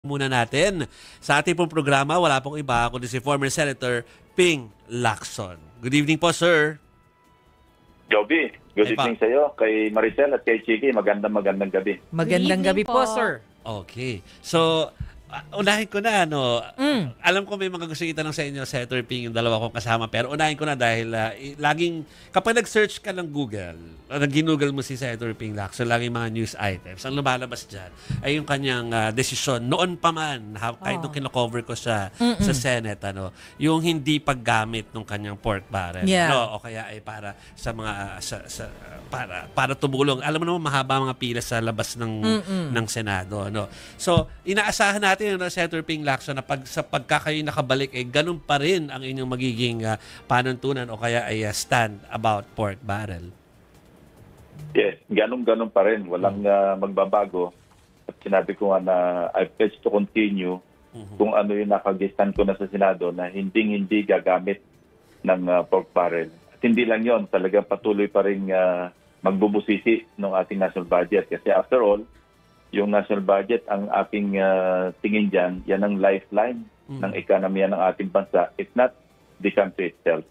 Muna natin. Sa ating pong programa, wala pong iba kundi si former Senator Ping Lacson. Good evening po, sir. Joby, good Ay, evening sa iyo, kay Maricel at kay Chiki. Magandang gabi. Magandang gabi po, sir. Okay. So, unahin ko na, alam ko may mga gusto itanong sa inyo, Senator Ping, yung dalawa kong kasama, pero unahin ko na dahil laging, kapag nag-search ka ng Google, o nag-Google mo si Senator Ping Lacson, laging mga news items, ang lumalabas dyan ay yung kanyang desisyon, noon pa man, kahit nung kino-cover ko sa Senate, yung hindi paggamit ng kanyang pork barrel. Yeah. O kaya ay para sa mga, para tumulong. Alam mo naman, mahaba mga pila sa labas ng Senado. So, inaasahan natin, Senator Ping Lacson, na sa pagka kayo nakabalik, ganun pa rin ang inyong magiging panuntunan o kaya ay stand about pork barrel. Yes, ganun pa rin. Walang magbabago. At sinabi ko nga na I pledge to continue kung ano yung nakagistan ko na sa Senado na hindi gagamit ng pork barrel. At hindi lang yon, talagang patuloy pa rin magbubusisi ng ating national budget. Kasi after all, yung national budget, ang ating tingin dyan, yan ang lifeline ng ekonomiya ng ating bansa, if not the country itself.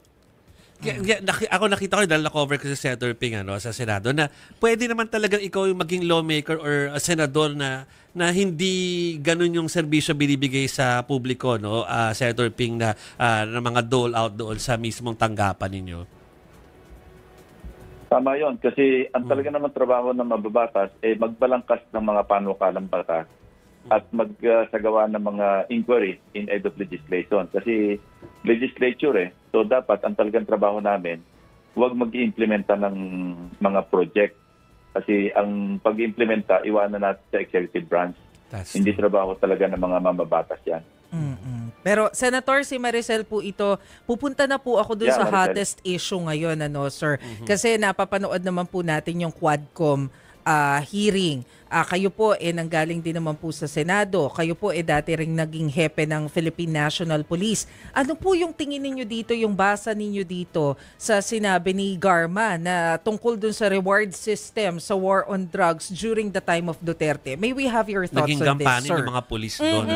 Ako nakita ko dahil na-cover ko sa Senator Ping sa Senado na pwede naman talagang ikaw yung maging lawmaker or senador na hindi ganun yung serbisyo binibigay sa publiko, Senator Ping, na mga dole out doon sa mismong tanggapan ninyo. Tama yon, kasi ang talaga naman trabaho ng mababatas magbalangkas ng mga panukalang batas at magsagawa ng mga inquiry in aid of legislation. Kasi legislature so dapat ang talagang trabaho namin, huwag mag-iimplementa ng mga project. Kasi ang pag-iimplementa, iwanan natin sa executive branch. Hindi trabaho talaga ng mga mababatas yan. Pero Senator, si Maricel po ito, pupunta na po ako dun sa Maricel, hottest issue ngayon, sir. Kasi napapanood naman po natin yung Quadcom hearing. Kayo po nanggaling din naman po sa Senado. Kayo po dati ring naging hepe ng Philippine National Police. Ano po yung tingin ninyo dito, yung basa ninyo dito sa sinabi ni Garma na tungkol dun sa reward system sa war on drugs during the time of Duterte? May we have your thoughts Naging on this, gampanin sir? ng mga pulis doon.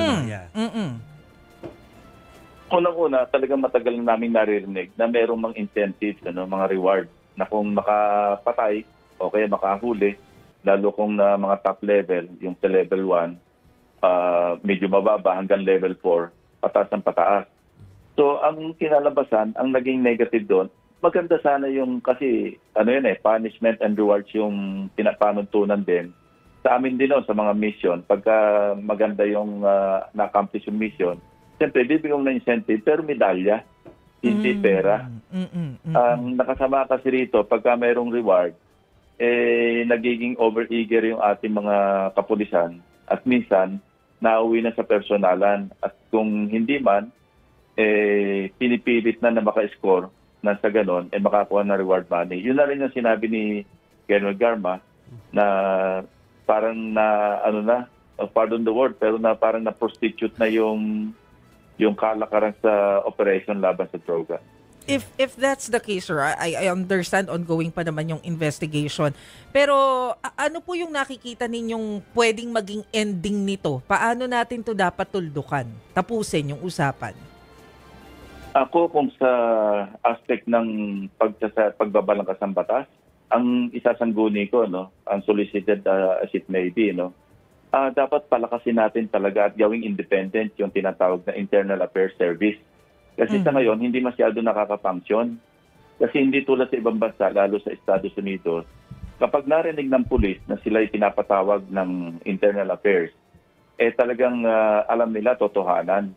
Unang-una, talagang matagal na namin naririnig na merong mga incentives, mga reward, na kung makapatay o kaya makahuli, lalo kung na mga top level, yung sa level 1, medyo mababa hanggang level 4, pataas ng pataas. So, ang kinalabasan, ang naging negative doon, maganda sana yung, kasi, punishment and rewards yung pinapanuntunan din. Sa amin din sa mga mission, pagka maganda yung na-accomplish yung mission, siyempre, bibigyan ng incentive, pero medalya, hindi pera. Ang nakasama kasi rito, pagka mayroong reward, nagiging over-eager yung ating mga kapulisan at minsan, nauwi na sa personalan. At kung hindi man, pinipilit na maka-score na sa ganon, makakuha ng reward money. Yun na rin yung sinabi ni General Garma na parang pardon the word, pero na parang na-prostitute na yung kalakaran sa operation laban sa droga. If that's the case, sir, I understand ongoing pa naman yung investigation. Pero ano po yung nakikita ninyong pwedeng maging ending nito? Paano natin to dapat tuldukan? Tapusin yung usapan. Ako kung sa aspect ng pagbabalangkas ng batas, ang isasangguni ko, ang solicited as it may be, dapat palakasin natin talaga at gawing independent yung tinatawag na Internal Affairs Service. Kasi sa ngayon, hindi masyado nakaka-function. Kasi hindi tulad sa ibang bansa, lalo sa Estados Unidos, kapag narinig ng pulis na sila ay pinapatawag ng Internal Affairs, talagang alam nila totohanan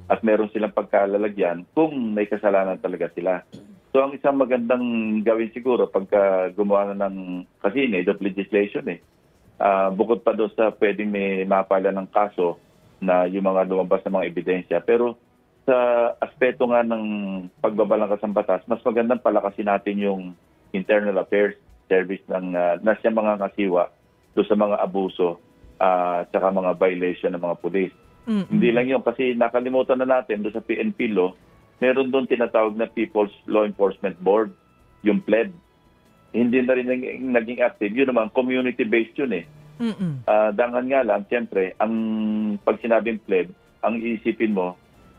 at meron silang pagkalalagyan kung may kasalanan talaga sila. So ang isang magandang gawin siguro pagka gumawa na ng, kasi need of legislation bukod pa doon sa pwedeng may mapala ng kaso na yung mga lumabas na mga ebidensya. Pero sa aspeto nga ng pagbabalangkas ng batas, mas magandang palakasin natin yung Internal Affairs Service ng nasya mga kasiwa doon sa mga abuso at saka mga violation ng mga pulis. Hindi lang yun, kasi nakalimutan na natin doon sa PNP law, meron doon tinatawag na People's Law Enforcement Board, yung PLED. Hindi na rin naging active. Yun naman, community-based yun Dangan nga lang, siyempre, pag sinabing pleb, ang iisipin mo,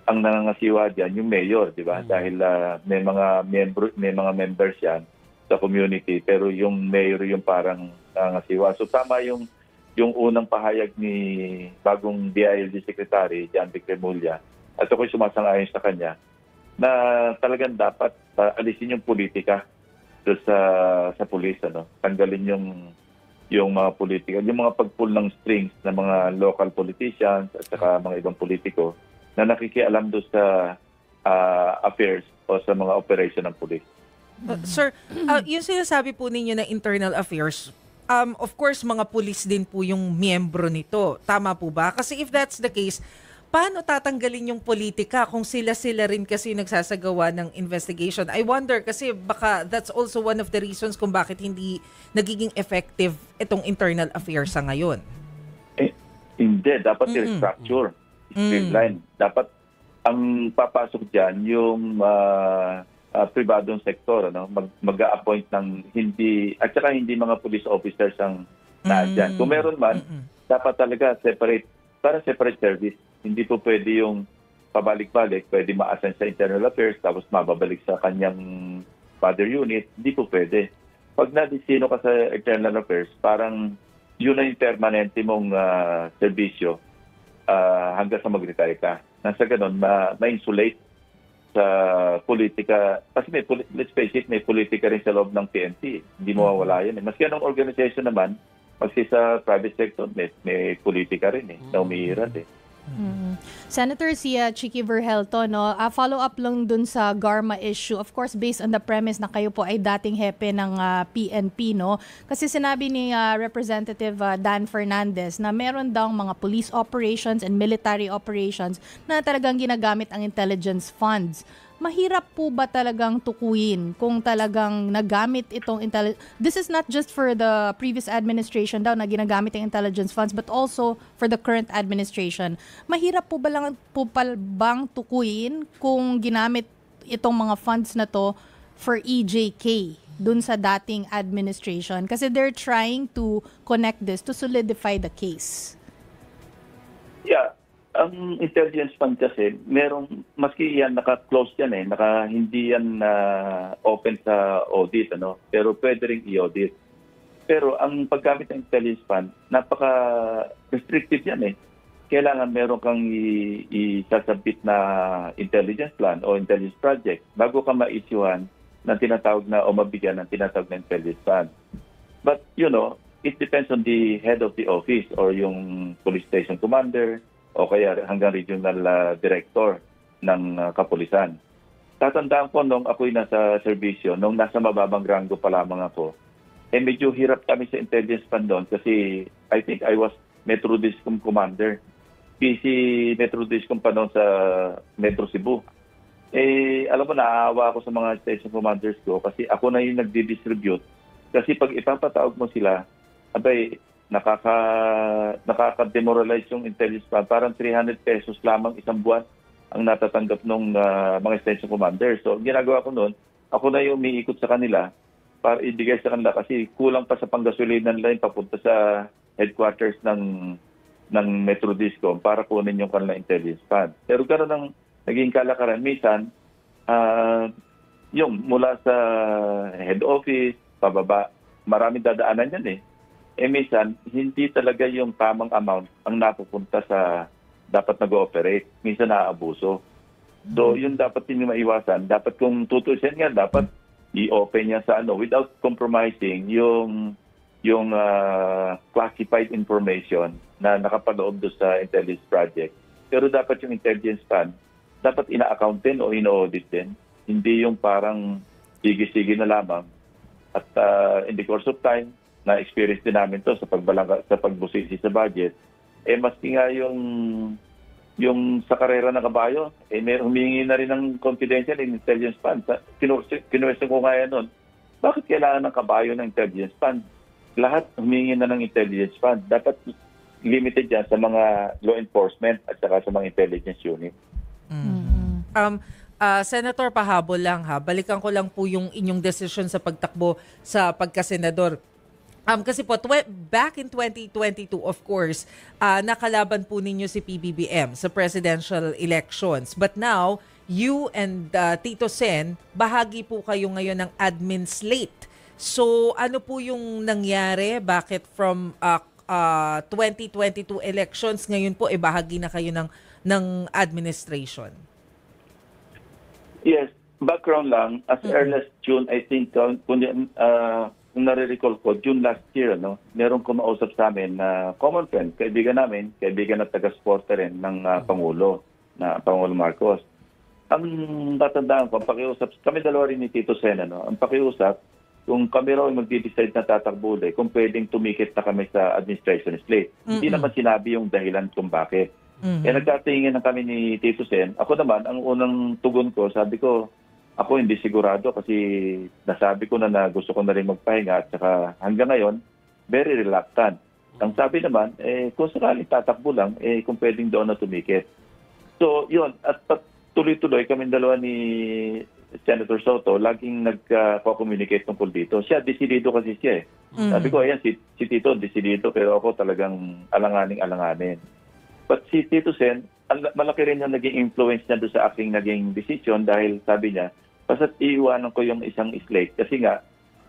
ang nangangasiwa diyan yung mayor, di ba? Dahil may mga members yan sa community, pero yung mayor yung parang nangangasiwa. So tama yung unang pahayag ni bagong DILG Secretary, John Vic Remulla, at ako'y sumasang-ayon sa kanya, na talagang dapat alisin yung politika doon sa pulis, tanggalin yung mga politika, yung mga pag-pull ng strings ng mga local politicians at saka mga ibang politiko na nakikialam doon sa affairs o sa mga operation ng pulis. Sir, yung sinasabi po ninyo na internal affairs, of course, mga pulis din po yung miyembro nito. Tama po ba? Kasi if that's the case, paano tatanggalin yung politika kung sila rin kasi nagsasagawa ng investigation? I wonder kasi baka that's also one of the reasons kung bakit hindi nagiging effective itong internal affairs sa ngayon. Hindi. Dapat i-restructure. Streamline. Dapat ang papasok dyan yung pribadong sektor, mag-a-appoint ng hindi mga police officers ang nandyan. Kung meron man, dapat talaga separate service. Hindi po pwede yung pabalik-balik, pwede ma-assign sa internal affairs tapos mababalik sa kanyang father unit. Hindi po pwede. Pag nadisino ka sa internal affairs, parang yun na yung permanente mong serbisyo hanggang sa mag-retire ka. Nasa ganun, ma-insulate sa politika. Kasi let's face it, may politika rin sa loob ng PNP. Hindi mawawala yan. Maski anong organization naman, maski sa private sector, may politika rin na umiiral . Senator Chiqui Verhelto, follow up lang dun sa Garma issue. Of course, based on the premise na kayo po ay dating hepe ng PNP, Kasi sinabi ni Representative Dan Fernandez na meron daw mga police operations and military operations na talagang ginagamit ang intelligence funds. Mahirap po ba talagang tukuyin kung talagang nagamit itong this is not just for the previous administration daw na ginagamit ang intelligence funds but also for the current administration. Mahirap po bang tukuyin kung ginamit itong mga funds na to for EJK dun sa dating administration? Kasi they're trying to connect this to solidify the case. Yeah. Ang intelligence fund kasi, maski yan, naka-close yan hindi yan open sa audit, pero pwede rin i-audit. Pero ang paggamit ng intelligence fund, napaka-restrictive yan Kailangan meron kang isasabit na intelligence plan o intelligence project bago ka ma-issuehan ng tinatawag na o mabigyan ng tinatawag na intelligence fund. But, it depends on the head of the office or yung police station commander, o kaya hanggang regional director ng kapulisan. Tatandaan ko nung ako'y nasa serbisyo, nung nasa mababang rango pa lamang ako, medyo hirap kami sa intelligence fund doon kasi I think I was Metro Discom Commander. PC Metro Discom pa noon sa Metro Cebu. Alam mo, naaawa ako sa mga station commanders ko kasi ako na yung nagdi-distribute. Kasi pag ipapatawag mo sila, nakaka-demoralize yung intelligence fund. Parang 300 pesos lamang isang buwan ang natatanggap ng mga station commanders. So, ginagawa ko noon, ako na yung umiikot sa kanila para ibigay sa kanila kasi kulang pa sa panggasolinan line papunta sa headquarters ng Metro Discom para kunin yung kanilang intelligence fund. Pero gano'n ang naging kalakaran. Minsan, yung mula sa head office, pababa, maraming dadaanan yan minsan, hindi talaga yung tamang amount ang napupunta sa dapat nag-ooperate. Minsan naaabuso. So, yun dapat hindi maiwasan. Dapat kung tutusin nga, dapat i-open niya sa without compromising yung classified information na nakapaloob doon sa intelligence project. Pero dapat yung intelligence fund, dapat ina-account din o ina-audit din. Hindi yung parang sige-sige na lamang. At in the course of time, na-experience din namin to sa pagbusisi sa budget. Maski nga yung sa karera ng kabayo, humingi na rin ng confidential intelligence fund. Kinuwestiyon ko nga yan nun. Bakit kailangan ng kabayo ng intelligence fund? Lahat humingi na ng intelligence fund. Dapat limited yan sa mga law enforcement at saka sa mga intelligence unit. Senator, pahabol lang Balikan ko lang po yung inyong decision sa pagtakbo sa pagkasenador. Kasi po, back in 2022, of course, nakalaban po ninyo si PBBM sa presidential elections. But now, you and Tito Sen, bahagi po kayo ngayon ng admin slate. So, ano po yung nangyari? Bakit from 2022 elections, ngayon po, bahagi na kayo ng administration? Yes, background lang. As early as June, I think, kung nare-recall ko, June last year, merong kumausap sa amin na common friend, kaibigan namin, kaibigan at taga-supporter rin ng Pangulo Marcos. Ang tatandaan ko, ang pakiusap, kami dalawa rin ni Tito Sen, ang pakiusap, kung kami raw mag-decide na tatakbo kung pwedeng tumikit na kami sa administration slate. Hindi naman sinabi yung dahilan kung bakit. Nagkatingin na kami ni Tito Sen. Ako naman, ang unang tugon ko, sabi ko, ako hindi sigurado kasi nasabi ko na gusto ko na rin magpahinga at saka hanggang ngayon, very reluctant. Ang sabi naman, kung sakaling tatakbo lang, kung pwedeng doon na tumikit. So, yun. At tuloy-tuloy kami dalawa ni Senator Soto, laging nagko-communicate tungkol dito. Siya, desidido kasi siya. Sabi ko, ayan, si Tito, desidido, pero ako talagang alanganin. But si Tito Sen, malaki rin yung naging influence niya doon sa aking naging decision dahil sabi niya, basta't iiwanan ko yung isang slate. Kasi nga,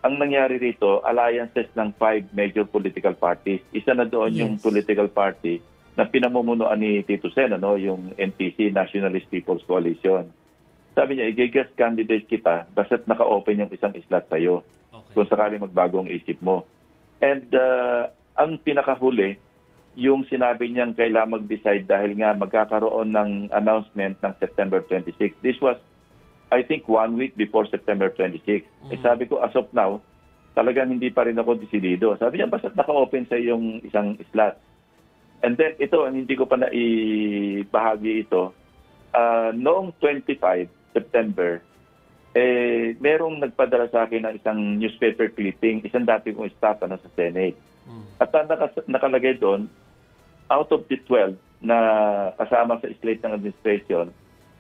ang nangyari rito, alliances ng 5 major political parties. Isa na doon yung political party na pinamumunuan ni Tito Sen, yung NPC, Nationalist People's Coalition. Sabi niya, i-guest candidate kita, basta't naka-open yung isang slot sa'yo. Okay. Kung sakaling magbago ang isip mo. And ang pinakahuli, yung sinabi niyang kailangan mag-decide dahil nga magkakaroon ng announcement ng September 26. This was, I think, 1 week before September 26. Sabi ko, as of now, talagang hindi pa rin ako desidido. Sabi niya, basta't naka-open sa yung isang slot. And then, ito, hindi ko pa naibahagi ito. Noong 25 September, merong nagpadala sa akin ng isang newspaper clipping, isang dati kong staff sa Senate. At nakalagay doon, out of the 12 na kasama sa slate ng administration,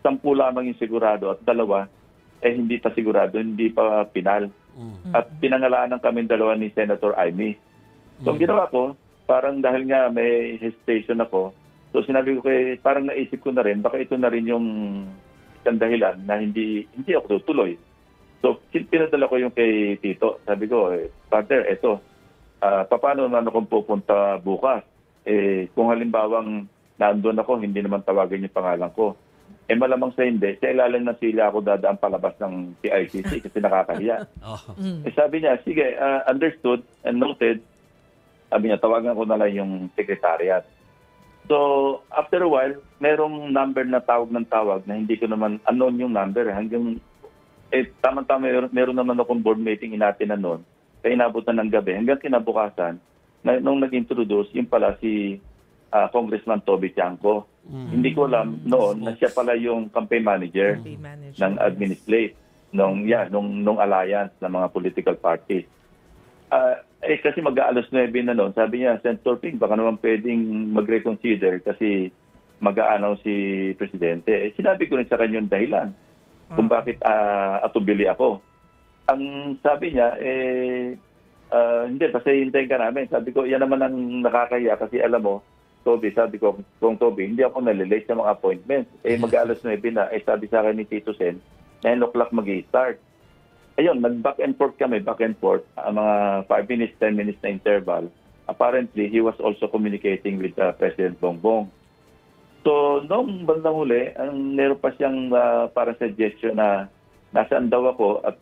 10 lamang yung sigurado at 2 hindi pa sigurado, hindi pa pinal. At pinangalanan kami dalawa ni Senator Amy. So ang ginawa ko, parang dahil nga may hesitation ako, so sinabi ko parang naisip ko na rin, baka ito na rin yung isang dahilan na hindi ako tutuloy. So pinadala ko yung kay Tito. Sabi ko, Father, eto, paano naman akong pupunta bukas? Kung halimbawang naandun ako, hindi naman tawagan yung pangalan ko. Malamang sa hindi, sa ilalim ng sila ako dadaan palabas ng PICC kasi nakakahiya. Sabi niya, sige, understood and noted. Sabi niya, tawagan ko na lang yung secretariat. So, after a while, merong number na tawag ng tawag na hindi ko naman unknown yung number. Hanggang, tama-tama, meron naman akong board meeting natin na noon. Kaya inabutan ng gabi. Hanggang kinabukasan, nung nag-introduce, yung pala si Congressman Toby Tiangco. Hindi ko alam noon na siya pala yung campaign manager ng administrate nung alliance ng mga political parties. Kasi mag-aalas 9 na noon, sabi niya, Senator Ping, baka naman pwedeng mag-reconsider kasi mag-aanaw si Presidente. Sinabi ko rin sa kanya yung dahilan kung bakit atubili ako. Ang sabi niya, hindi, basta hintayin ka namin. Sabi ko, yan naman ang nakakahiya kasi alam mo, Toby, sabi ko, kung Toby, hindi ako nalilate sa mga appointments. Mag-alas 9 na, sabi sa akin ni Tito Sen, 9 o'clock mag-i-start. Ayun, nag-back and forth kami, mga 5 minutes, 10 minutes na interval. Apparently, he was also communicating with President Bongbong. So, noong bandang huli, meron pa siyang para suggestion na nasaan daw ako at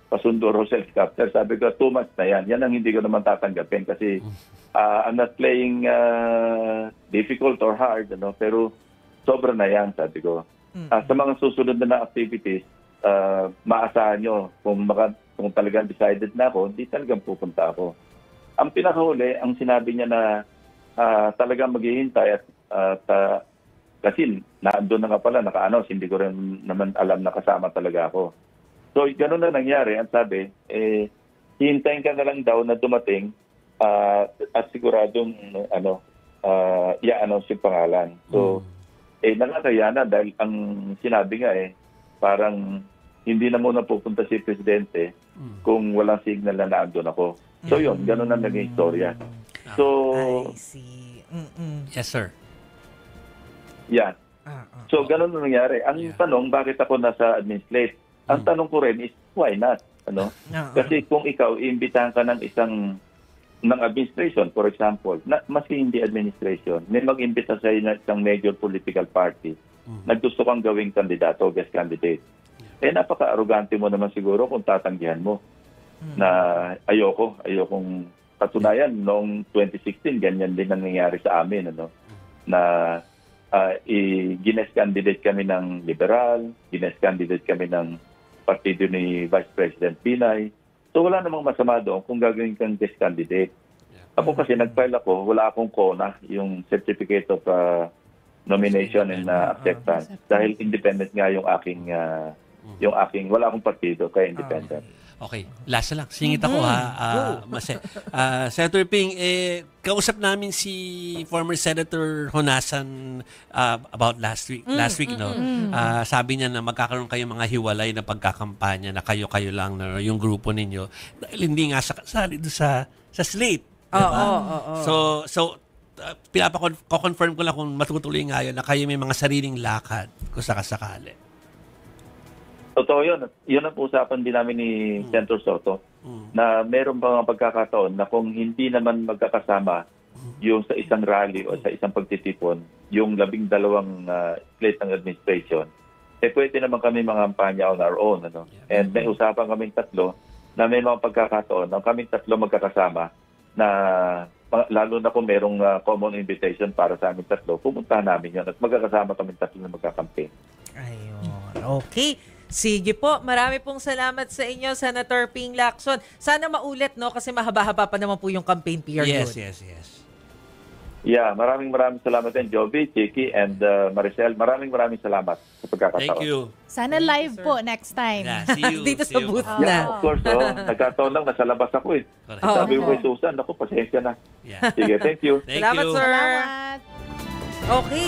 pasundo Rosel Capter. Sabi ko, 2 months na yan. Yan ang hindi ko naman tatanggapin kasi I'm not playing difficult or hard, pero sobra na yan, sabi ko. Sa mga susunod na activities, maasahan nyo kung talagang decided na ako, hindi talagang pupunta ako. Ang pinakahuli, ang sinabi niya na talagang maghihintay at kasi naandun na nga pala, naka-announce, hindi ko rin naman alam na kasama talaga ako. So, gano'n na nangyari. Ang sabi, hintayin ka na lang daw na dumating at siguradong i-announce yung pangalan. So, nakakaya na dahil ang sinabi nga parang hindi na muna pupunta si Presidente kung walang signal na naandun ako. So yun, ganun ang naging istorya. So, I see. Mm-mm. Yes, sir. yeah. Ah. So, ganun ang nangyari. Ang tanong, bakit ako nasa administrate? Ang tanong ko rin is, why not? Ano? Kasi kung ikaw, iimbitahan ka ng ng administration, for example, maski hindi administration, may mag-imbita sa ng isang major political party na gusto kang gawing kandidato, guest candidate. Eh, napaka-arrogante mo naman siguro kung tatanggihan mo na ayokong katunayan. Noong 2016, ganyan din ang nangyari sa amin, ano? Na guest candidate kami ng Liberal, guest candidate kami ng partido ni Vice President Binay. So wala namang masama doon kung gagawin kang guest candidate. Ako kasi nag-file ako, wala akong CONA, yung Certificate of Nomination and Acceptance. Dahil independent nga yung aking, wala akong partido, kaya independent. Okay, last na lang. Singit ako Senator Ping, kausap namin si former Senator Honasan about last week, no? Sabi niya na magkakaroon kayo mga hiwalay na pagkakampanya na kayo-kayo lang na yung grupo ninyo dahil hindi nga kasali doon sa slate. Diba? So pinapa-confirm ko lang kung matutuloy nga yun na kayo may mga sariling lakad kung sakasakali. Totoo yun. Yun ang usapan din namin ni Senator Soto na meron pa mga pagkakataon na kung hindi naman magkakasama yung sa isang rally o sa isang pagtitipon, yung 12 slate ng administration, pwede naman kami mga kampanya on our own. Ano? And may usapan kaming tatlo na may mga pagkakataon na kaming tatlo magkakasama na lalo na kung merong common invitation para sa aming tatlo, pumuntahan namin yun at magkakasama kaming tatlo na magkakampaign. Ayun. Okay. Sige po, marami pong salamat sa inyo, Senator Ping Lacson. Sana maulit, no? Kasi mahaba-haba pa naman po yung campaign period. Yes. Yeah, maraming salamat din, Joby, Chiki, and Maricel. Maraming salamat sa pagkakataon. Thank you. Sana live po next time. Yeah, see you. Dito sa booth Yeah, na. of course. Nagkataon lang, nasa labas ako eh. Sabi ko kay Susan, ako, pasensya na. Yeah. Sige, thank you. Thank Salamat, you. sir. Salamat. Okay.